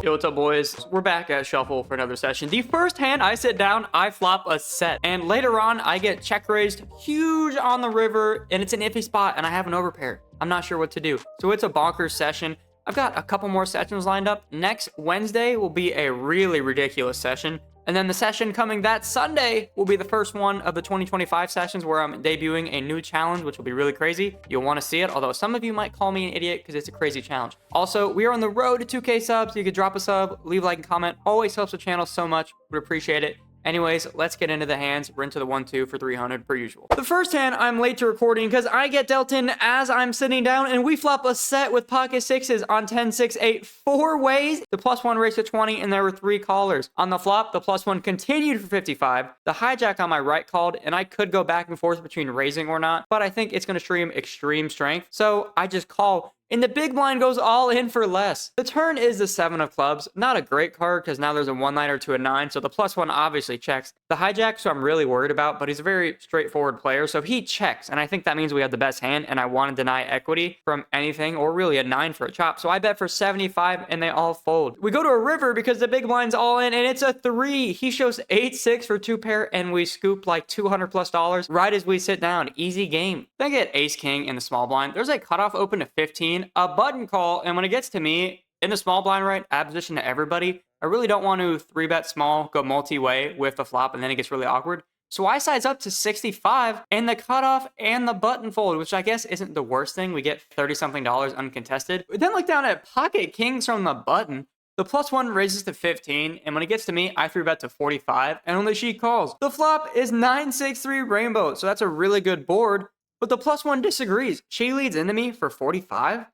Yo, what's up, boys? We're back at Shuffle for another session. The first hand I sit down, I flop a set. And later on, I get check raised huge on the river, and it's an iffy spot, and I have an overpair. I'm not sure what to do. So it's a bonkers session. I've got a couple more sessions lined up. Next Wednesday will be a really ridiculous session. And then the session coming that Sunday will be the first one of the 2025 sessions where I'm debuting a new challenge, which will be really crazy. You'll want to see it, although some of you might call me an idiot because it's a crazy challenge. Also, we are on the road to 2K subs. You could drop a sub, leave a like and comment. Always helps the channel so much. Would appreciate it. Anyways, let's get into the hands. We're into the 1-2 for 300 per usual. The first hand, I'm late to recording because I get dealt in as I'm sitting down, and we flop a set with pocket sixes on 10, 6, 8, 4 ways. The +1 raised to 20, and there were 3 callers. On the flop, the +1 continued for 55. The hijack on my right called, and I could go back and forth between raising or not, but I think it's going to stream extreme strength, so I just call. And the big blind goes all in for less. The turn is the 7 of clubs. Not a great card because now there's a 1-9 to a 9, so the +1 obviously checks. The hijack, so I'm really worried about, but he's a very straightforward player, so he checks, and I think that means we have the best hand, and I want to deny equity from anything, or really a 9 for a chop. So I bet for 75, and they all fold. We go to a river because the big blind's all in, and it's a 3. He shows 8-6 for 2 pair, and we scoop like $200+ right as we sit down. Easy game. Then I get ace-king in the small blind. There's a cutoff open to 15. A button call, and when it gets to me in the small blind, right, opposition to everybody, I really don't want to 3-bet small, go multi-way with the flop, and then it gets really awkward. So I size up to 65, and the cutoff and the button fold, which I guess isn't the worst thing. We get 30-something uncontested. We then look down at pocket kings from the button. The +1 raises to 15, and when it gets to me, I 3-bet to 45, and only she calls. The flop is 9-6-3 rainbow, so that's a really good board, but the +1 disagrees. She leads into me for 45.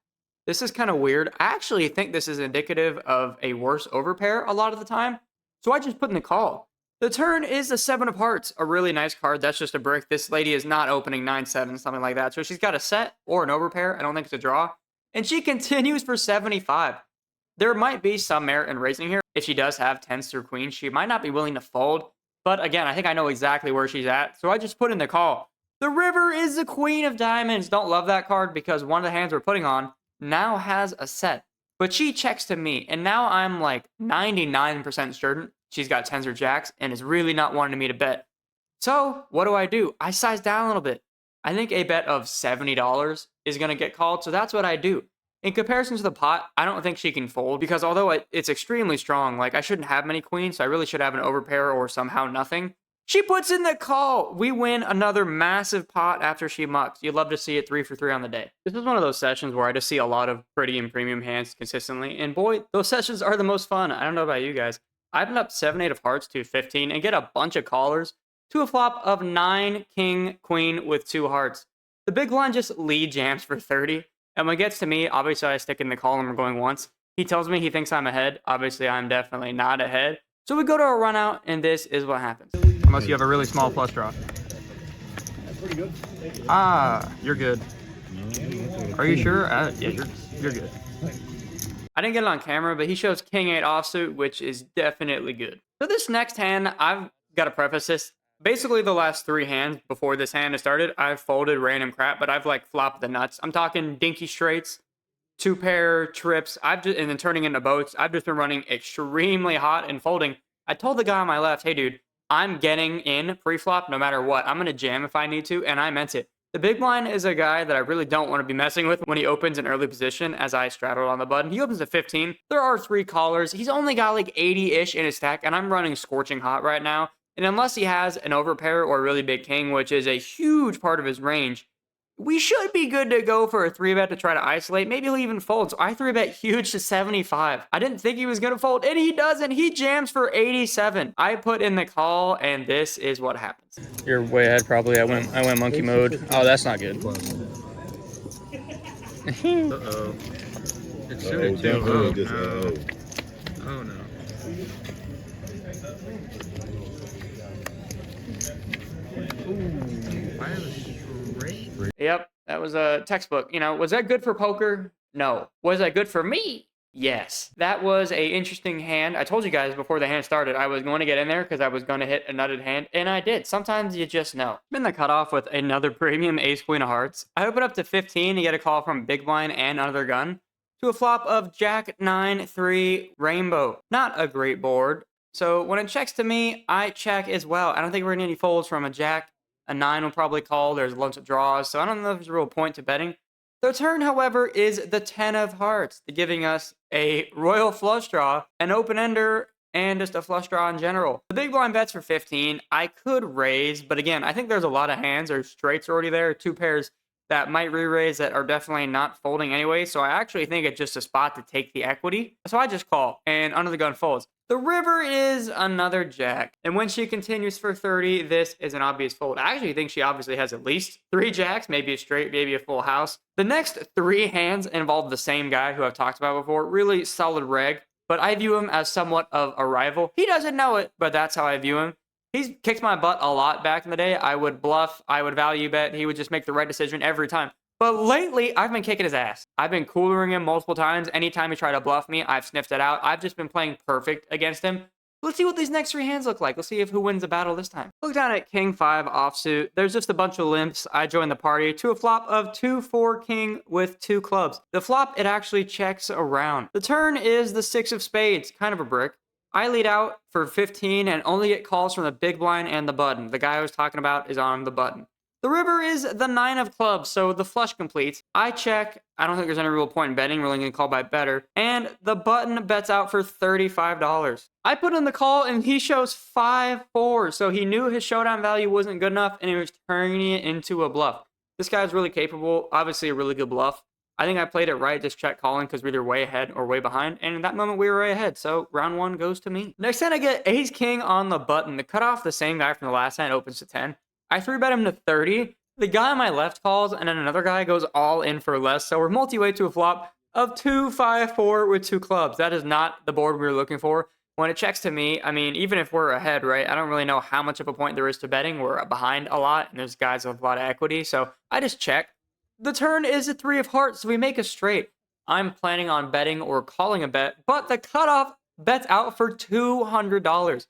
This is kind of weird. I actually think this is indicative of a worse overpair a lot of the time, so I just put in the call. The turn is the 7 of hearts, a really nice card. That's just a brick. This lady is not opening 9-7, something like that, so she's got a set or an overpair. I don't think it's a draw, and she continues for 75. There might be some merit in raising here. If she does have 10s through queens, she might not be willing to fold, but again, I think I know exactly where she's at, so I just put in the call. The river is the queen of diamonds. Don't love that card because one of the hands we're putting on now has a set, but she checks to me, and now I'm like 99% certain she's got 10s or jacks and is really not wanting me to bet. So what do? I size down a little bit. I think a bet of $70 is going to get called, so that's what I do. In comparison to the pot, I don't think she can fold because although it's extremely strong, like I shouldn't have many queens, so I really should have an overpair or somehow nothing. She puts in the call. We win another massive pot after she mucks. You'd love to see it 3 for 3 on the day. This is one of those sessions where I just see a lot of pretty and premium hands consistently. And boy, those sessions are the most fun. I don't know about you guys. I open up 7-8 of hearts to 15 and get a bunch of callers to a flop of 9 king queen with 2 hearts. The big blind just lead jams for 30. And when it gets to me, obviously I stick in the call and we're going once. He tells me he thinks I'm ahead. Obviously I'm definitely not ahead. So we go to a run out and this is what happens. Unless you have a really small plus draw. That's pretty good. Ah, you're good. Are you sure? Yeah, you're good. I didn't get it on camera, but he shows king 8 offsuit, which is definitely good. So this next hand, I've got to preface this. Basically, the last 3 hands before this hand has started, I've folded random crap, but I've like flopped the nuts. I'm talking dinky straights, 2 pair trips, and then turning into boats. I've just been running extremely hot and folding. I told the guy on my left, hey dude, I'm getting in pre-flop no matter what. I'm going to jam if I need to, and I meant it. The big blind is a guy that I really don't want to be messing with when he opens an early position as I straddled on the button. He opens a 15. There are 3 callers. He's only got like 80-ish in his stack, and I'm running scorching hot right now. And unless he has an overpair or a really big king, which is a huge part of his range, we should be good to go for a 3-bet to try to isolate. Maybe he'll even fold. So I 3-bet huge to 75. I didn't think he was going to fold, and he doesn't. He jams for 87. I put in the call, and this is what happens. You're way ahead, probably. I went monkey mode. Oh, that's not good. Uh-oh. It should too. Oh, no. Yep, that was a textbook. You know, was that good for poker? No. Was that good for me? Yes. That was a interesting hand. I told you guys before the hand started, I was going to get in there because I was going to hit a nutted hand, and I did. Sometimes you just know. Been the cutoff with another premium ace queen of hearts. I open up to 15 to get a call from big blind and another gun. to a flop of Jack 9-3 Rainbow. Not a great board. So when it checks to me, I check as well. I don't think we're going to get any folds from a Jack. A 9 will probably call. There's a bunch of draws, so I don't know if there's a real point to betting. The turn, however, is the 10 of hearts, giving us a royal flush draw, an open ender, and just a flush draw in general. The big blind bets for 15. I could raise, but again, I think there's a lot of hands or straights already there. Two pairs that might re-raise that are definitely not folding anyway. So I actually think it's just a spot to take the equity. So I just call and under the gun folds. The river is another jack. And when she continues for 30, this is an obvious fold. I actually think she obviously has at least 3 jacks, maybe a straight, maybe a full house. The next 3 hands involve the same guy who I've talked about before. Really solid reg, but I view him as somewhat of a rival. He doesn't know it, but that's how I view him. He's kicked my butt a lot back in the day. I would bluff, I would value bet. He would just make the right decision every time. But lately, I've been kicking his ass. I've been coolering him multiple times. Anytime he tried to bluff me, I've sniffed it out. I've just been playing perfect against him. Let's see what these next 3 hands look like. Let's see who wins the battle this time. Look down at King 5 offsuit. There's just a bunch of limps. I joined the party to a flop of 2-4 king with 2 clubs. The flop, it actually checks around. The turn is the 6 of spades, kind of a brick. I lead out for 15 and only get calls from the big blind and the button. The guy I was talking about is on the button. The river is the 9 of clubs, so the flush completes. I check. I don't think there's any real point in betting. We're only going to call by better. And the button bets out for $35. I put in the call, and he shows 5-4. So he knew his showdown value wasn't good enough, and he was turning it into a bluff. This guy's really capable. Obviously, a really good bluff. I think I played it right, just check calling because we're either way ahead or way behind. And in that moment, we were way ahead. So round 1 goes to me. Next hand, I get ace king on the button. The cutoff, the same guy from the last hand, opens to 10. I 3-bet him to 30. The guy on my left calls, and then another guy goes all in for less. So we're multi-way to a flop of 2-5-4 with 2 clubs. That is not the board we were looking for. When it checks to me, I mean, even if we're ahead, right, I don't really know how much of a point there is to betting. We're behind a lot, and there's guys with a lot of equity. So I just check. The turn is a 3 of hearts, so we make a straight. I'm planning on betting or calling a bet, but the cutoff bets out for $200.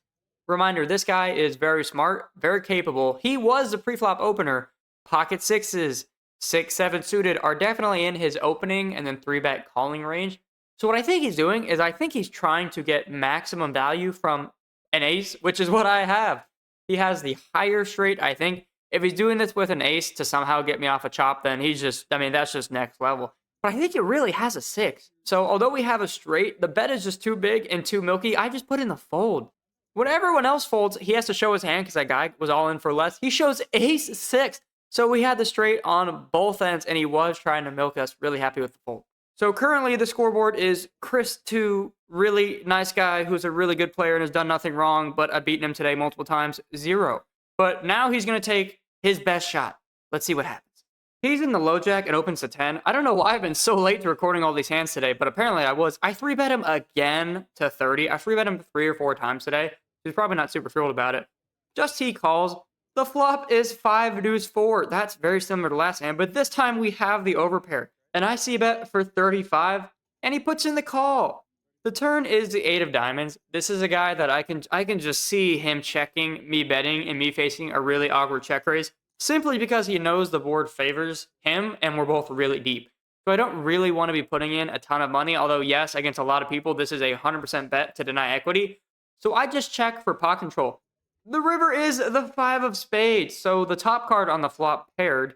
Reminder, this guy is very smart, very capable. He was the pre-flop opener. Pocket 6s, 6-7 suited are definitely in his opening and then 3-bet calling range. So what I think he's doing is I think he's trying to get maximum value from an ace, which is what I have. He has the higher straight, I think. If he's doing this with an ace to somehow get me off a chop, then he's just, I mean, that's just next level. But I think he really has a 6. So although we have a straight, the bet is just too big and too milky. I just put in the fold. When everyone else folds, he has to show his hand because that guy was all in for less. He shows ace 6. So we had the straight on both ends, and he was trying to milk us. Really happy with the fold. So currently the scoreboard is Chris 2, really nice guy who's a really good player and has done nothing wrong, but I've beaten him today multiple times, 0. But now he's going to take his best shot. Let's see what happens. He's in the low jack and opens to 10. I don't know why I've been so late to recording all these hands today, but apparently I was. I 3-bet him again to 30. I 3-bet him 3 or 4 times today. He's probably not super thrilled about it. Just he calls. The flop is 5 deuce 4. That's very similar to last hand, but this time we have the overpair. And I see bet for 35, and he puts in the call. The turn is the 8 of diamonds. This is a guy that I can just see him checking, me betting, and me facing a really awkward check raise, simply because he knows the board favors him, and we're both really deep. So I don't really want to be putting in a ton of money, although yes, against a lot of people, this is a 100% bet to deny equity. So I just check for pot control. The river is the 5 of spades, so the top card on the flop paired.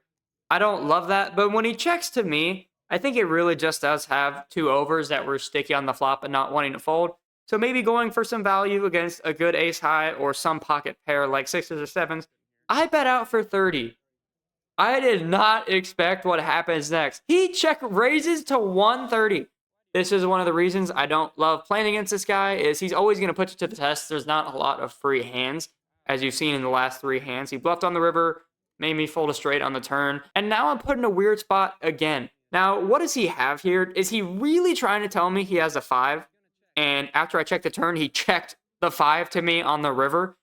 I don't love that, but when he checks to me, I think it really just does have 2 overs that were sticky on the flop and not wanting to fold. So maybe going for some value against a good ace high or some pocket pair like 6s or 7s. I bet out for 30. I did not expect what happens next. He check raises to 130. This is one of the reasons I don't love playing against this guy, is he's always going to put you to the test. There's not a lot of free hands, as you've seen in the last 3 hands. He bluffed on the river, made me fold a straight on the turn, and now I'm put in a weird spot again. Now, what does he have here? Is he really trying to tell me he has a 5? And after I checked the turn, he checked the 5 to me on the river.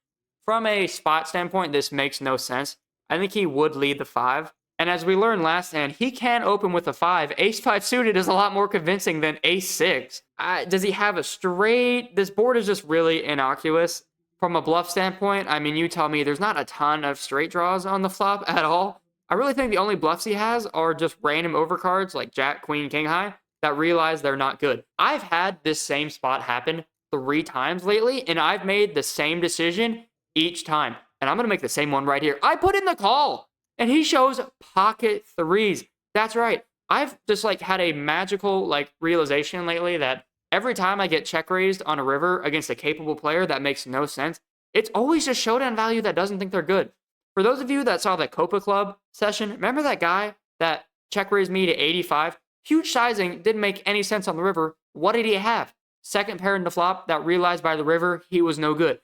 From a spot standpoint, this makes no sense. I think he would lead the 5. And as we learned last hand, he can open with a 5. Ace-5 suited is a lot more convincing than ace-6. Does he have a straight? This board is just really innocuous. From a bluff standpoint, I mean, you tell me there's not a ton of straight draws on the flop at all. I really think the only bluffs he has are just random overcards like Jack, Queen, King high that realize they're not good. I've had this same spot happen 3 times lately, and I've made the same decision each time. And I'm going to make the same one right here. I put in the call, and he shows pocket threes. That's right. I've just like had a magical like realization lately that every time I get check raised on a river against a capable player that makes no sense, it's always just showdown value that doesn't think they're good. For those of you that saw the Copa Club session, remember that guy that check raised me to 85? Huge sizing, didn't make any sense on the river. What did he have? Second pair in the flop that realized by the river he was no good.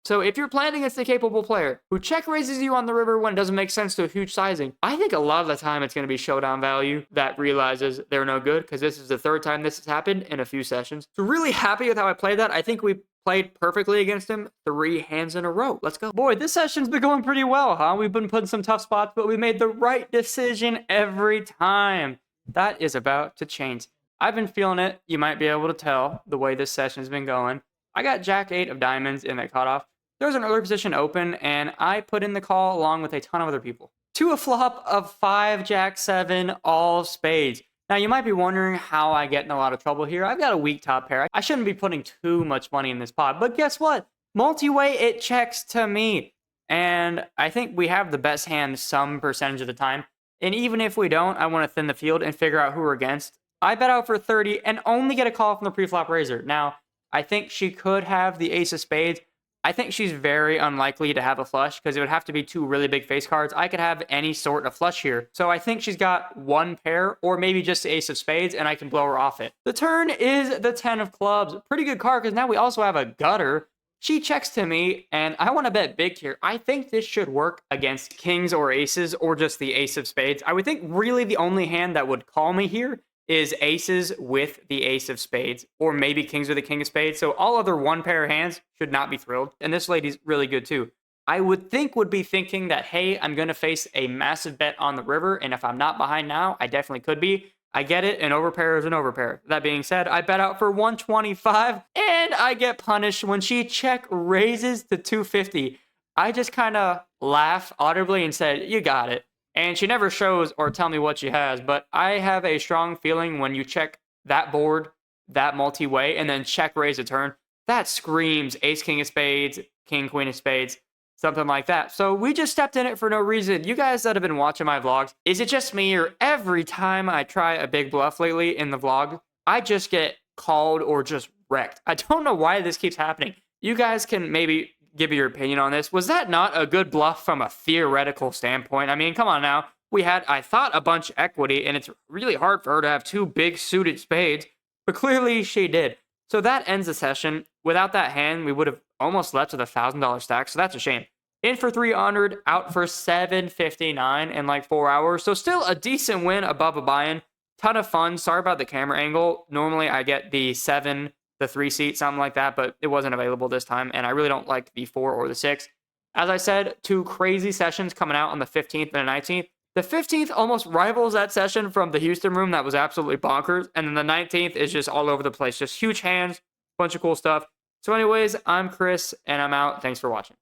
So if you're playing against a capable player who check raises you on the river when it doesn't make sense to a huge sizing, I think a lot of the time it's going to be showdown value that realizes they're no good, because this is the 3rd time this has happened in a few sessions. So really happy with how I played that. I think we played perfectly against him 3 hands in a row. Let's go. Boy, this session's been going pretty well, huh? We've been putting some tough spots, but we made the right decision every time. That is about to change. I've been feeling it. You might be able to tell the way this session's been going. I got Jack 8 of diamonds in that cutoff. There was an early position open, and I put in the call along with a ton of other people. To a flop of 5, Jack 7, all spades. Now, you might be wondering how I get in a lot of trouble here. I've got a weak top pair. I shouldn't be putting too much money in this pot, but guess what? Multi-way, it checks to me. And I think we have the best hand some percentage of the time. And even if we don't, I want to thin the field and figure out who we're against. I bet out for 30 and only get a call from the pre-flop raiser. Now, I think she could have the ace of spades. I think she's very unlikely to have a flush because it would have to be 2 really big face cards. I could have any sort of flush here. So I think she's got 1 pair or maybe just the ace of spades and I can blow her off it. The turn is the 10 of clubs. Pretty good card because now we also have a gutter. She checks to me and I want to bet big here. I think this should work against kings or aces or just the ace of spades. I would think really the only hand that would call me here is aces with the ace of spades, or maybe kings with the king of spades. So all other 1 pair hands should not be thrilled. And this lady's really good too. I would be thinking that, hey, I'm going to face a massive bet on the river. And if I'm not behind now, I definitely could be. I get it. An overpair is an overpair. That being said, I bet out for 125 and I get punished when she check raises to 250. I just kind of laugh audibly and said, you got it. And she never shows or tell me what she has, but I have a strong feeling when you check that board, that multi-way, and then check raise a turn, that screams ace, king of spades, king, queen of spades, something like that. So we just stepped in it for no reason. You guys that have been watching my vlogs, is it just me or every time I try a big bluff lately in the vlog, I just get called or just wrecked? I don't know why this keeps happening. You guys can maybe give me your opinion on this. Was that not a good bluff from a theoretical standpoint? I mean, come on now. We had, I thought, a bunch of equity, and it's really hard for her to have 2 big suited spades, but clearly she did. So that ends the session. Without that hand, we would have almost left with a $1,000 stack, so that's a shame. In for 300, out for 759 in like 4 hours. So still a decent win above a buy-in. Ton of fun. Sorry about the camera angle. Normally I get the 7, the 3 seat, something like that, but it wasn't available this time, and I really don't like the 4 or the 6. As I said, 2 crazy sessions coming out on the 15th and the 19th. The 15th almost rivals that session from the Houston room that was absolutely bonkers, and then the 19th is just all over the place. Just huge hands, bunch of cool stuff. So anyways, I'm Chris, and I'm out. Thanks for watching.